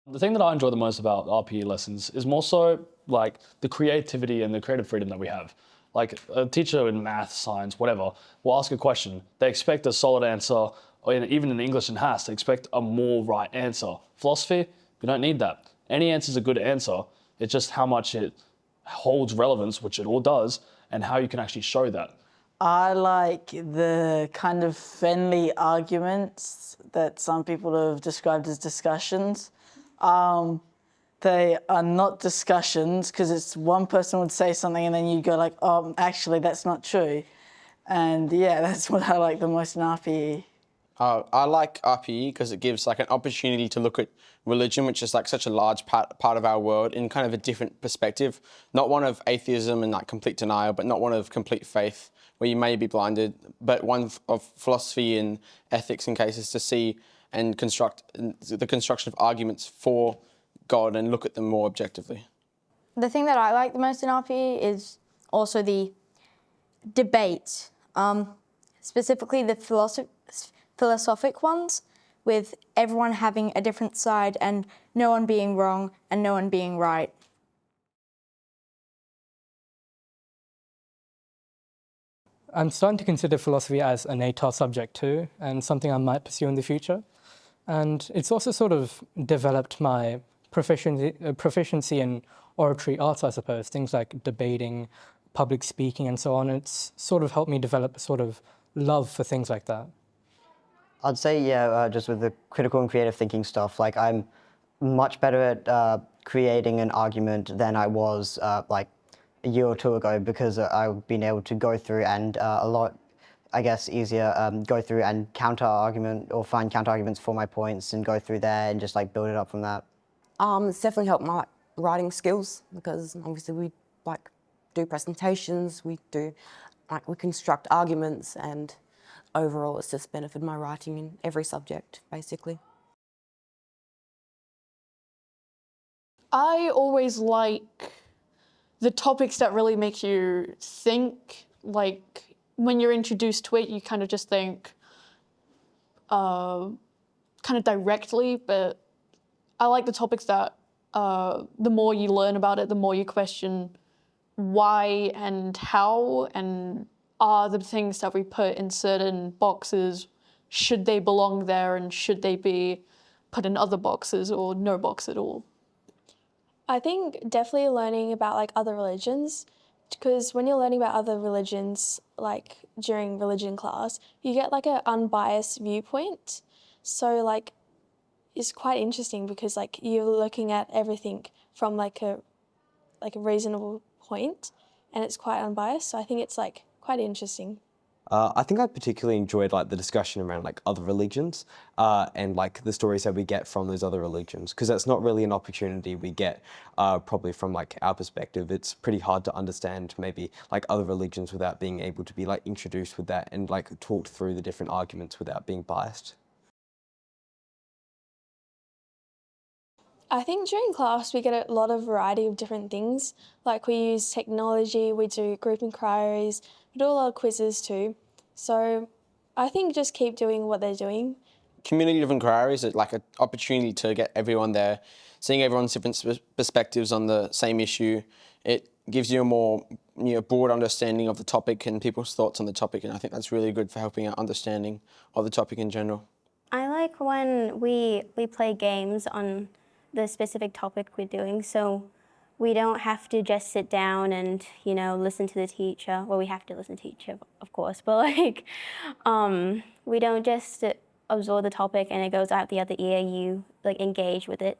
The thing that I enjoy the most about RPE lessons is more so like the creativity and the creative freedom that we have. Like a teacher in math, science, whatever, will ask a question. They expect a solid answer, or even in English and Has, they expect a more right answer. Philosophy, we don't need that. Any answer is a good answer. It's just how much it holds relevance, which it all does, and how you can actually show that. I like the kind of friendly arguments that some people have described as discussions. They are not discussions because it's one person would say something and then you go like, oh, actually, that's not true. And yeah, that's what I like the most in RPE. I like RPE because it gives like an opportunity to look at religion, which is like such a large part of our world, in kind of a different perspective. Not one of atheism and like complete denial, but not one of complete faith where you may be blinded, but one of philosophy and ethics in cases to see and construct the construction of arguments for God and look at them more objectively. The thing that I like the most in RPE is also the debate, specifically the philosophic ones, with everyone having a different side and no one being wrong and no one being right. I'm starting to consider philosophy as an ATAR subject too, and something I might pursue in the future. And it's also sort of developed my proficiency in oratory arts, I suppose, things like debating, public speaking and so on. It's sort of helped me develop a sort of love for things like that. I'd say, yeah, just with the critical and creative thinking stuff, like I'm much better at creating an argument than I was like a year or two ago because I've been able to go through and a lot, I guess, easier, go through and counter-argument or find counter-arguments for my points and go through there and just like build it up from that. It's definitely helped my writing skills because obviously we like do presentations, we construct arguments, and overall it's just benefited my writing in every subject, basically. I always like the topics that really make you think. Like when you're introduced to it, you kind of just think kind of directly, but I like the topics that the more you learn about it, the more you question why and how, and are the things that we put in certain boxes, should they belong there and should they be put in other boxes or no box at all? I think definitely learning about like other religions, because when you're learning about other religions, like during religion class, you get like an unbiased viewpoint. So like it's quite interesting because like you're looking at everything from like a reasonable point, and it's quite unbiased. So I think it's like quite interesting. I think I particularly enjoyed like the discussion around like other religions and like the stories that we get from those other religions, because that's not really an opportunity we get probably from like our perspective. It's pretty hard to understand maybe like other religions without being able to be like introduced with that and like talked through the different arguments without being biased. I think during class we get a lot of variety of different things. Like we use technology, we do group inquiries, we do a lot of quizzes too. So I think just keep doing what they're doing. Community of inquiries is like an opportunity to get everyone there, seeing everyone's different perspectives on the same issue. It gives you a more broad understanding of the topic and people's thoughts on the topic, and I think that's really good for helping our understanding of the topic in general. I like when we play games on the specific topic we're doing, so we don't have to just sit down and, listen to the teacher. Well, we have to listen to the teacher, of course, but like, we don't just absorb the topic and it goes out the other ear, you like engage with it.